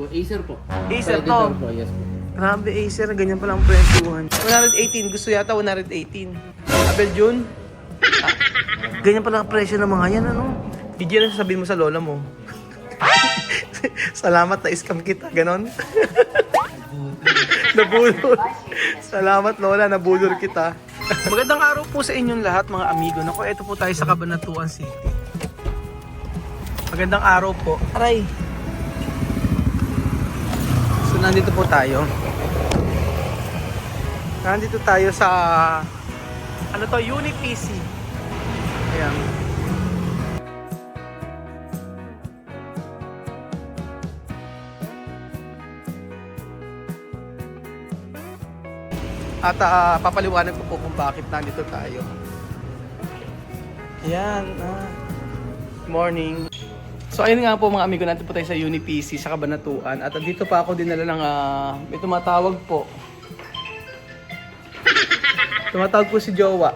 Acer po. Acer to. Predator po, yes po. Grabe, Acer. Ganyan pala ang presyuhan. 118. Gusto yata 118. Abel June. Ganyan pala ang presyo ng mga yan, ano? Hindi na sasabihin mo sa lola mo. Salamat na scam kita. Ganon. Nabulol. Salamat lola, nabulol kita. Magandang araw po sa inyong lahat mga amigo. Naku, eto po tayo sa Cabanatuan City. Magandang araw po. Aray. So nandito po tayo. Nandito tayo sa ano to, UniPC. Ayan. At papaliwanag ko po kung bakit nandito tayo. Ayan. Morning. So ayun nga po mga amigo, natin po tayo sa UniPC sa Cabanatuan. At dito pa ako dinala ng may tumatawag po. Tumatawag po si Jowa.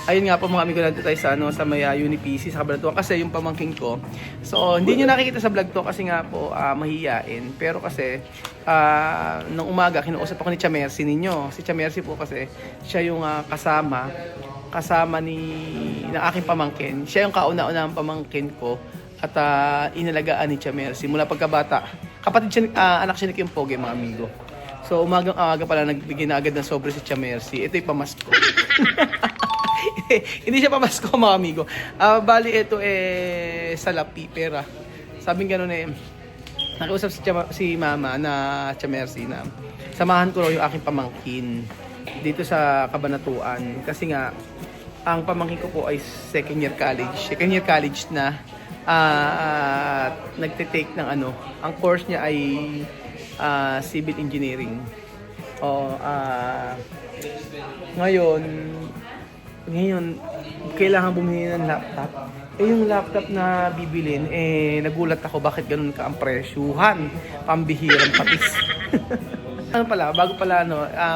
Ayun nga po mga amigo, natin tayo sa sa may UniPC sa Cabanatuan kasi yung pamangking ko. So hindi niyo nakikita sa vlog to kasi nga po mahihiyain. Pero kasi nung umaga kinuusap ako ni Chamercy ninyo. Si Chamercy po kasi siya yung kasama ng aking pamangkin. Siya yung kauna-unahang pamangkin ko at inalagaan ni Chamercy mula pagkabata. Kapatid siya, anak siya ni Kim Poge, mga amigo. So umagang-aga pala nagbigay na agad ng sobre si Chamercy. Ito yung pamasko. Hindi siya pamasko, mga amigo. Bali ito salapi, pera. Sabing gano'n nakiusap si mama na Chamercy na samahan ko raw yung aking pamangkin dito sa Cabanatuan kasi nga ang pamangkin ko po ay second year college na nagte-take ng ang course niya ay civil engineering. Ngayon kailangan bumili ng laptop. Yung laptop na bibilin, nagulat ako bakit ganun ka ang presyuhan. Pambihirang patis. Ano pala, bago pala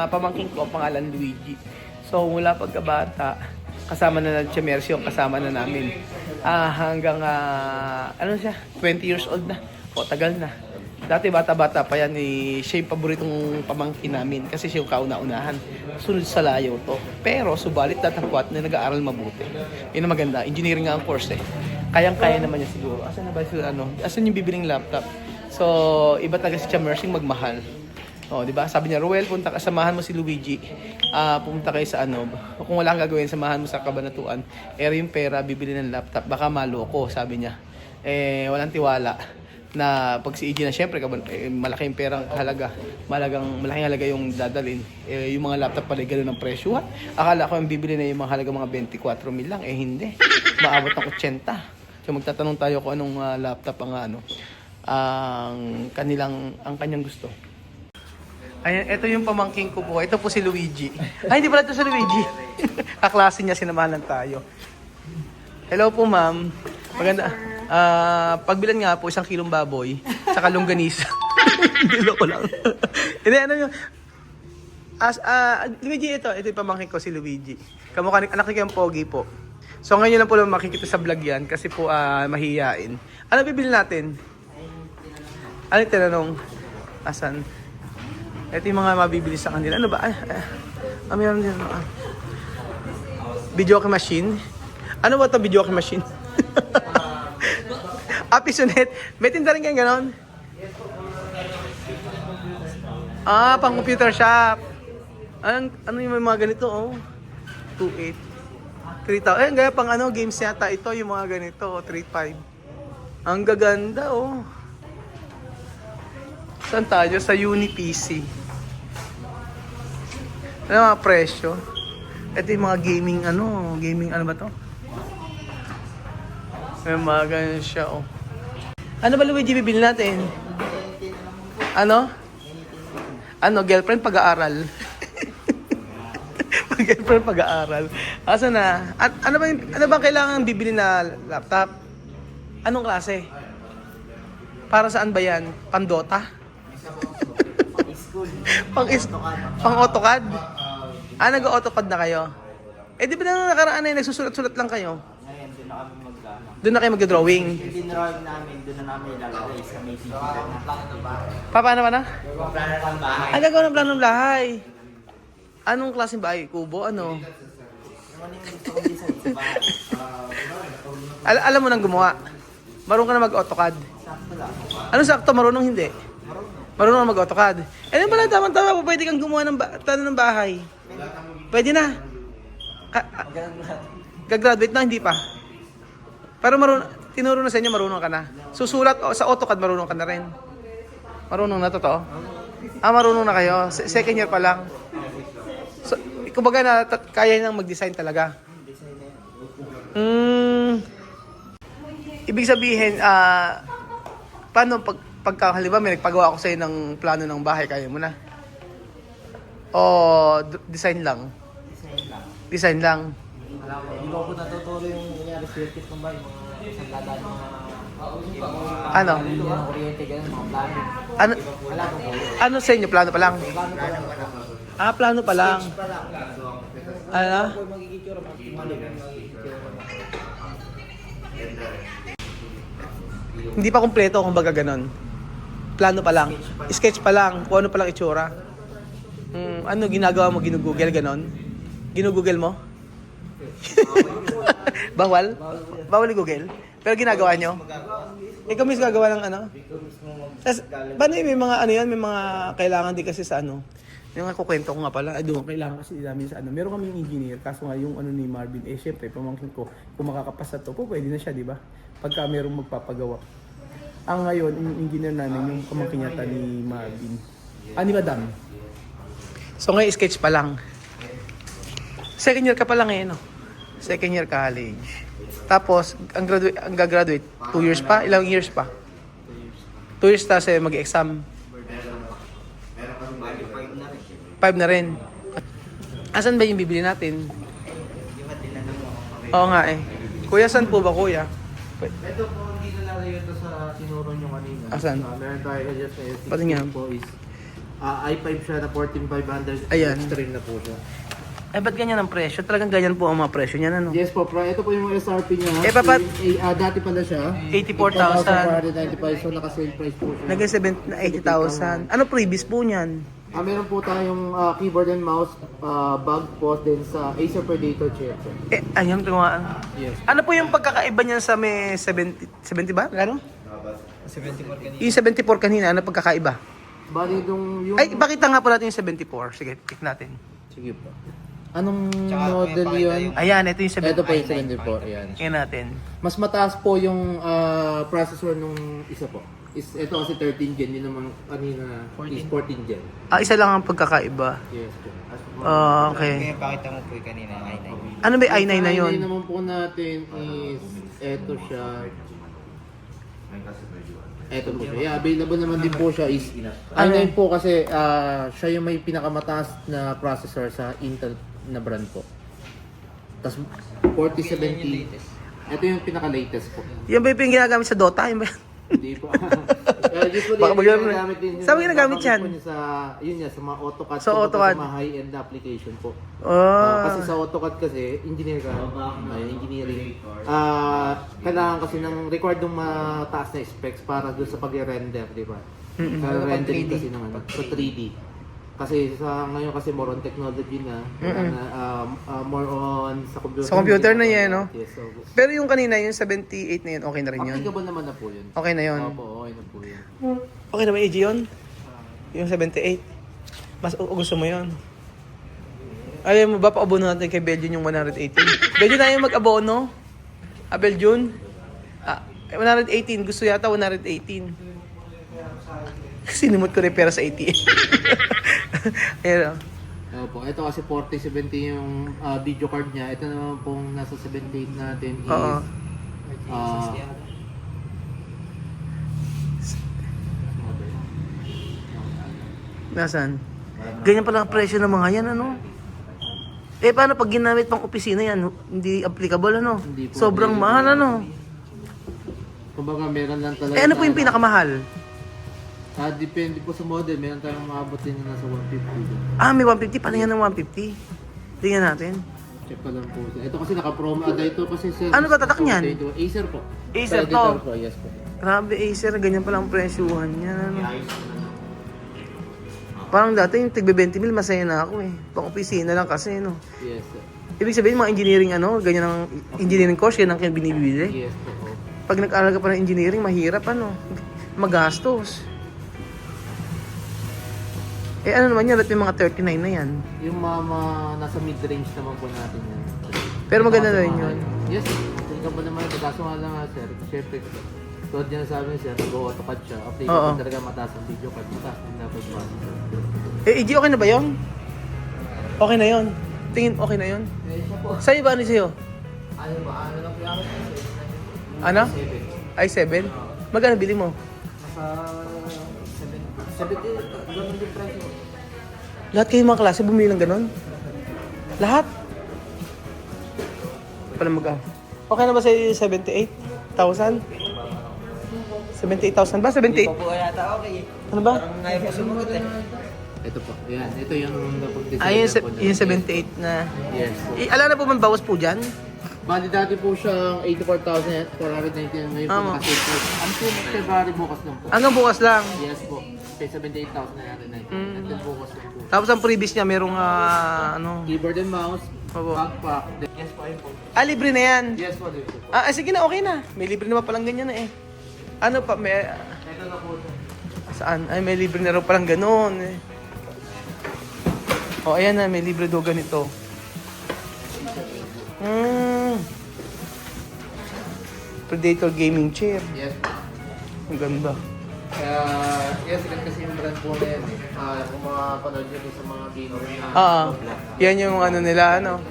pamangkin ko ang pangalan Luigi. So mula pagkabata, kasama na Chamercy yung kasama na namin. Hanggang siya, 20 years old na. Tagal na. Dati bata-bata pa yan, siya yung paboritong pamangkin namin kasi siya yung kauna-unahan. Sunod sa layo to. Pero subalit datapwat na nag-aaral mabuti. Yun ang maganda, engineering nga ang course Kayang-kaya naman niya siguro. Asan na ba asan yung bibiling laptop? So, iba talaga si Chamercy magmahal. Di ba? Sabi niya, Ruel, samahan mo si Luigi. Pumunta kayo sa kung wala kang gagawin, samahan mo sa Cabanatuan. Yung pera, bibili ng laptop. Baka maloko, sabi niya. Walang tiwala na pag si EG na syempre malaking perang halaga, malaking halaga yung dadalhin. Yung mga laptop pala gano'n ang presyo. Akala ko yung bibili na yung mga halaga mga 24 mil lang, hindi. Maabot ng 80. So magtatanong tayo kung anong laptop ang kanyang gusto. Ayan, ito yung pamangking ko po. Ito po si Luigi. Ay, hindi pala ito si Luigi. Kaklase niya, sinamahan tayo. Hello po, ma'am. Maganda. Pagbilan nga po, 1 kilong baboy, saka longganisa. Dilo ko lang. Hindi, Luigi, ito yung pamangkin ko, si Luigi. Kamukha anak ni Kim Pogi po. So ngayon lang po lang makikita sa vlog yan, kasi po mahihiyain. Ano bibili natin? Ano yung tinanong? Asan? Ito yung mga mabibili sa kanila. Ano ba? Meron din. Videoke machine? Ano ba ito videoke machine? Pisonet. May tinda rin kayo ganon? Pang computer shop. Ano yung mga ganito, 2.8. 3,000. Gaya pang games yata. Ito yung mga ganito, 3.5. Ang gaganda, Saan tayo? Sa UniPC. Ano mga presyo? Ito yung mga gaming, gaming ba to? May mga ganyan siya, Ano ba, Luigi, bibili natin? Girlfriend pag-aaral. Girlfriend pag-aaral. Asa na? Ano ba kailangan bibili na laptop? Anong klase? Para saan ba yan? Pandota? Pang AutoCAD? Nag-AutoCAD na kayo? Di ba na nakaraan nagsusulat-sulat lang kayo? Ngayon, doon na kami magkano. Doon na kayo magdodrawing. Yung dinrawing namin, doon na namin ilalagay sa may city na. Paano ba na? Yung plano ng bahay. Ang gagawa ng planong bahay. Anong klaseng bahay? Kubo? Ano? Yung ano yung gusto kong design sa bahay. Alam mo nang gumawa. Marunong ka na mag-AutoCAD. Sakto lang. Ano sakto? Marunong hindi? Marunong ka mag-AutoCAD. Eh, ano pala, tama-tama po, pwede kang gumawa ng plano ng bahay. Pwede na. Gagraduate na, hindi pa. Pero tinuro na sa inyo, marunong ka na. Susulat sa AutoCAD, marunong ka na rin. Marunong na, totoo? Marunong na kayo. Second year pa lang. So, kumbaga na, kaya nang mag-design talaga. Ibig sabihin, paano pagka halimbawa may nagpagawa ako sa'yo ng plano ng bahay, kaya mo na? O design lang? Design lang. Wala ko. Hindi ko po natuturo yung nangyari circuit ng bahay. Mga sandala ng Ano? mga kuryente, gano'n, mga plano. Ano, Wala ko po. ano sa inyo? Plano pa lang? Plano pa lang. Plano pa lang. Ano? Ako yung magiging tsura, magiging magiging tsura. Hindi pa kumpleto kung baga ganon. Plano pa lang. Sketch pa lang. Kung ano pa lang itsura. Ano ginagawa mo? Ginugoogle ganon? Ginugoogle mo? Bawal? Bawal i-google? Pero ginagawa nyo? Ikaw mismo gagawa ng ano? Tas, paano yun? May mga ano yan? May mga kailangan din kasi sa ano? Yung nga kukwento ko nga pala, doon kailangan kasi namin sa ano. Meron kaming engineer, kaso nga yung ano ni Marvin, syempre, pamangkin ko, kung makakapasa to, pwede na siya, di ba? Pagka merong magpapagawa. Ang ngayon, yung engineer namin, yung pamangkin yata ni Marvin. Ni Madam. So ngayon, sketch pa lang. Second year ka pa lang no? Second year college. Tapos, ang gagraduate, 2 years pa? Ilang years pa? 2 years tapos mag-exam. 5 na rin. Asan ba yung bibili natin? Oo nga eh. Kuya, saan po ba kuya? Ito po, hindi na lang ito sa tinuro nyo kanina. Asan? Meron tayo just na Pati nga. po is i5 siya na 14500. Ayan. Extreme na po siya. Ba't ganyan ang presyo? Talagang ganyan po ang mga presyo niyan, ano? Yes po, ito po yung SRP niya. Dati pala siya. 84,000. 84,495, so naka-sale price po siya. Nag 80,000. Ano previous po niyan? Meron po tayong keyboard and mouse, bag po din sa Acer Predator chair. Ayun, tungaan. Yes. Ano po yung pagkakaiba niyan sa may 70 ba? Gano? 74 kanina. Yung 74 kanina, ano pagkakaiba? Bali yung... Ay, pakita nga po natin yung 74. Sige, pick natin. Sige po. Anong model yun? Ayan, ito yung 74. Ito po yung 74, ayan. Tingnan natin. Mas mataas po yung processor nung isa po. Ito kasi 13 gen, yun naman kanina is 14 gen. Isa lang ang pagkakaiba. Yes po. Okay. Kaya pakita mo po yung kanina, i9. Ano ba yung i9 na yun? i9 naman po natin is, ito siya. Ito po siya. Yeah, available naman din po siya is, i9 po kasi siya yung may pinakamataas na processor sa Intel na brand po. Tapos 4070. Ito yung pinaka-latest po. Yan ba yung ginagamit sa Dota? Yan ba? Hindi po. Usually, Baka ginagamit din. Saan mo ginagamit yan? Yun yan, sa mga AutoCAD. Sa AutoCAD. Sa mga high-end application po. Oh. Kasi sa AutoCAD kasi, engineer ka. Engineering. Kailangan kasi ng required ng mataas na specs para doon sa pag-render, di ba? Rendering kasi ng ano, sa 3D. Kasi ngayon kasi more on technology na, more on sa computer. Sa computer na yan, no? Yes, so, Pero yung kanina, yung 78 na yun, okay na rin yun. applicable naman na po yun. Okay na yun. Opo, okay na po yun. Okay na ba, AG yun? Yung 78. Mas gusto mo yun? Ayaw mo ba, pa-abono natin kay Belgian yung 118? Belgian na yung mag-abono? Belgian? 118. Gusto yata 118. Sinimot ko rin pera sa ATM. Ayan o. Opo, ito kasi 4070 yung video card niya. Ito naman pong nasa 78 natin is Oo. Nasaan? Ganyan pala ang presyo ng mga yan, ano? Paano pag ginamit pang opisina yan? Hindi applicable, ano? Hindi po. Sobrang mahal, ano? kumbaga meron lang talaga. Ano po yung pinakamahal? Depende po sa model. Meron tayong maabot din na nasa 150. May 150. Paano yan ng 150? Tingnan natin. Check ko lang po. Ito kasi naka-promo. Ito kasi sir. Ano ba tatak niyan? Acer po. Acer to? Predator po, yes po. Grabe, Acer. Ganyan pala ang presyuhan niya. Ano? Parang dati yung tigbe 20 mil, masaya na ako eh. Pang opisina lang kasi, no? Yes sir. Ibig sabihin, mga engineering ganyan ang engineering course, yan ang binibili. Yes po. Pag nag-aaral ka pa ng engineering, mahirap magastos. Eh ano naman yan, ba't may mga 39 na yan? Yung nasa mid-range naman po natin yan. Pero maganda na rin yun. Yes, tingnan mo naman. Kaso nga lang nga sir. Siyempre, tulad niya nasabi niya sir, nag-AutoCAD siya. Update Oo. ko talaga mataas ang video card. Mataas ang dapat pa. EG, okay na ba yun? Okay na yun. Tingin, okay na yun? Sa'yo ba ano sa'yo? Ano ba? Ano lang po yung Ano? i7? Magkano bili mo? Nasa 70. Ganun yung price mo. Lahat kayo mga klase bumili ng ganun? Lahat? Pala Okay na ba sa 78,000? 78,000 ba? 78? Po yata okay. Ano ba? Parang ngayon po sumagot eh. Ito po. Yan. Ito yung napag-design Ay, po na. yung 78 na. Yes po. Alam na po man bawas po dyan? Bali dati po siyang 84,490 ngayon po Tama. naka-save price. Until February bukas lang po. Hanggang bukas lang. Yes po. Pay 78,000 na natin na. Until bukas lang po. Tapos ang previous niya merong Keyboard and mouse, Opo. backpack. Yes po, ayun po. libre na yan. Yes po, dito po. Sige na, okay na. May libre na palang ganyan na eh. Ano pa, may... Ito na po. Saan? Ay, may libre na rin palang ganun eh. Ayan na, may libre daw ganito. Predator gaming chair. Yes po. Ang ganda. Kaya, yes, sikat kasi yung brand po na yan eh. Kung makapanood nyo din sa mga gamer na Yan yung ano nila, ano.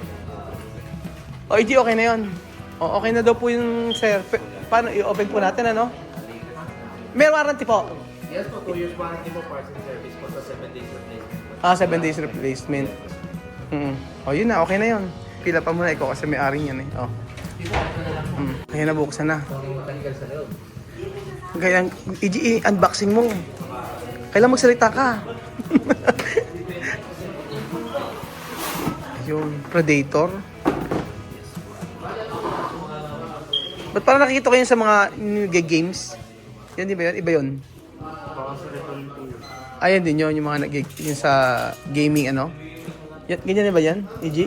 EG, okay na yun. Okay na daw po yung sir. Paano, i-open po natin, ano? May warranty po. Yes po, 2 years warranty po, parts and service po sa 7 days replacement. 7 days replacement. Yun na, okay na yun. Pila pa muna ikaw kasi may aring yan eh. Ayan na, buksan na. Mechanical sa loob. Kaya, unboxing mo. Kailan magsalita ka? Ayun, Predator. Ba't parang nakikita ko yun sa mga games? Yan, di ba yun? Iba yun? Ayan din yun, yung mga yung sa gaming, ano? Yan, ganyan ba yan, EG?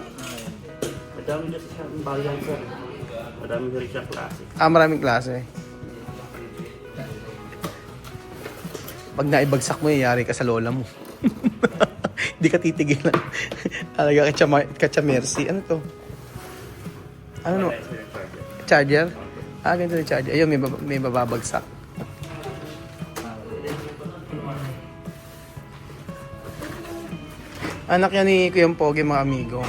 Madami na siyang bayan sir. Madami na rin siyang klase. Maraming klase. Pag naibagsak mo, yari ka sa lola mo. Hindi ka titigilan. Alaga ka Mercy. Ano to? Ano no? Charger? Ganito yung charger. Ayun, may bababagsak. Anak yan ni Kuya Pogi, mga amigo.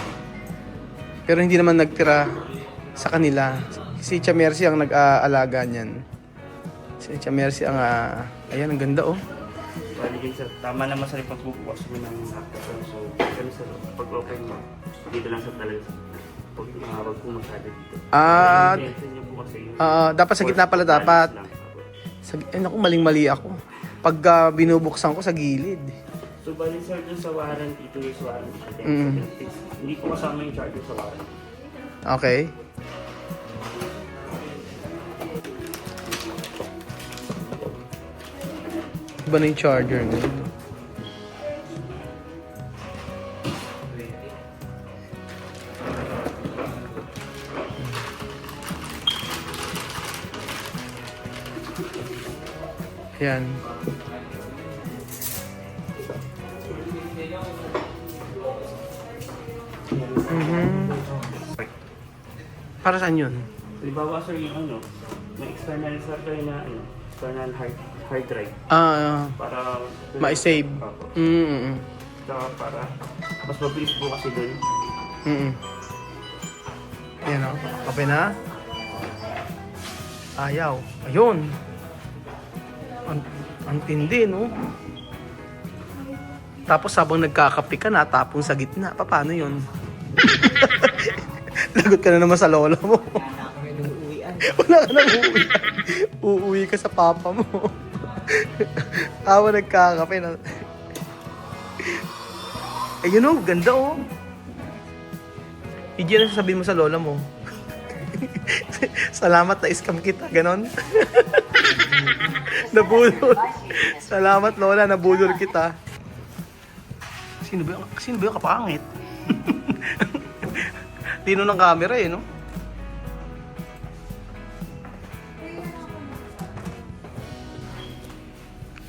Pero hindi naman nagtira sa kanila. Si Tia Mercy ang nag-aalaga niyan. Si Tia Mercy ang... ayan, ang ganda oh. Bali sir, tama naman sa pagbubukas mo ng hackathon. So, kami sir, pag-open mo, dito lang sa talaga. Wag po masyado dito. Intention niyo po kasi yung... Dapat sa gitna pala dapat. Lang. Naku, maling-mali ako. Pag binubuksan ko sa gilid. So, bali sir, dun sa warranty, 2 years warranty. Hindi ko kasama yung charger sa warranty. Okay. Iba na yung charger nito. Ayan. Para saan yun? Halimbawa sir, yung may external sir kayo na external hard drive. Para ma-save. Opo. Mm-mm. Saka para mas mabilis po kasi dun. Mm-mm. Ayan o. Kape na. Ayaw. Ayun. Ang tindi, no? Tapos habang nagkakape ka, natapon sa gitna. Paano yun? Lagot ka na naman sa lola mo. Wala ka na uuwi. Uuwi ka sa papa mo. Habang nagkakape na. Ayun o, ganda o. Hindi na sasabihin mo sa lola mo. Salamat na scam kita, ganon. Nabulol. Salamat lola, nabulol kita. Sino ba yung kapangit? Tino ng camera eh, no?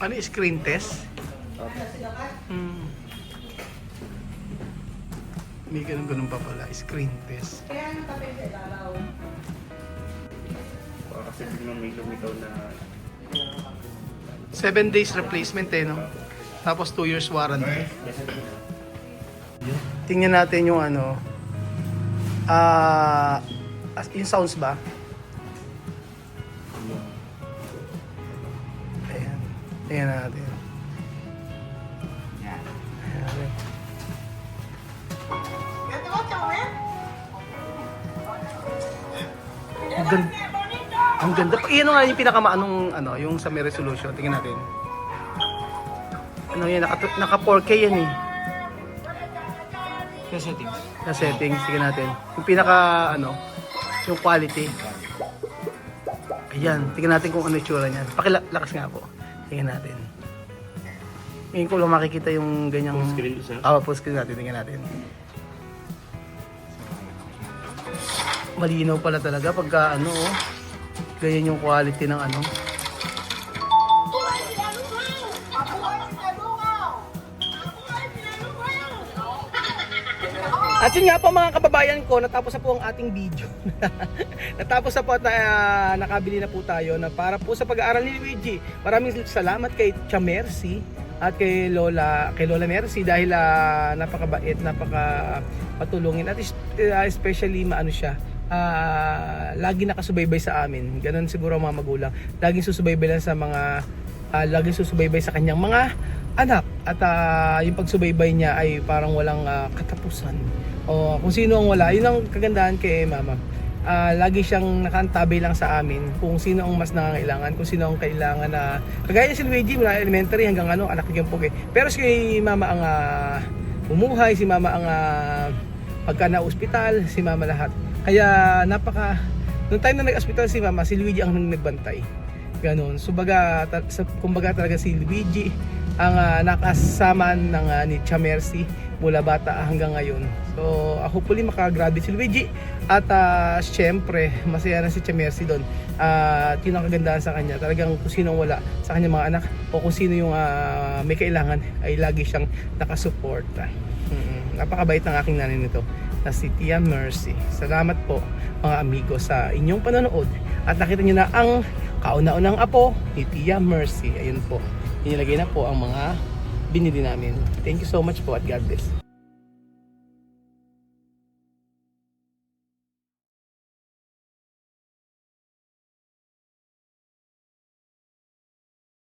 Ano yung screen test? May ganun pa pala, screen test. Kasi biglang may lumitaw na 7 days replacement eh, no? Tapos 2 years warranty. Tingnan natin yung ano, yung sounds ba? Ayan. Tingnan natin. Ayan. Ang ganda. Ang ganda. Iyan nga yung pinakamaanong ano, yung sa may resolution. Tingnan natin. Ano yan, naka 4K yan eh. Sa settings. Na settings, tingnan natin. Yung pinaka ano, yung quality. Ayan, tingnan natin kung ano yung tsura niyan. Pakilakas nga po. Tingnan natin. Ngayon ko lang makikita yung ganyang... Full screen, sir? Full screen natin. Tingnan natin. Malinaw pala talaga pagka ano, oh. Ganyan yung quality ng ano. At yun nga po mga kababayan ko, natapos na po ang ating video. Natapos na po at nakabili na po tayo na para po sa pag-aaral ni Luigi. Maraming salamat kay Tia Mercy at kay Lola Mercy dahil napakabait, napakapatulungin at especially maano siya. Lagi nakasubaybay sa amin. Ganon siguro ang mga magulang. Laging susubaybay lang sa mga laging susubaybay sa kanyang mga anak at yung pagsubaybay niya ay parang walang katapusan. O kung sino ang wala, yun ang kagandahan kay mama. Lagi siyang nakaantabay lang sa amin kung sino ang mas nangangailangan, kung sino ang kailangan na kagaya si Luigi mula elementary hanggang ano, anak niya po eh. Pero si mama ang bumuhay, si mama ang pagka na-ospital, si mama lahat. Kaya nung time na nag-hospital si mama, si Luigi ang nagbantay. Ganon. So kumbaga talaga si Luigi ang nakasama ng ni Tia Mercy mula bata hanggang ngayon. So hopefully makagraduate si Luigi at syempre masaya na si Tia Mercy doon. Yun ang kagandahan sa kanya. Talagang kung sino wala sa kanyang mga anak o kung sino yung may kailangan ay lagi siyang nakasupport. Napakabait ng aking nanay nito na si Tia Mercy. Salamat po mga amigo sa inyong panonood at nakita niyo na ang kauna-unang apo ni Tia Mercy. Ayun po, inilagay na po ang mga binili namin. Thank you so much po at God bless.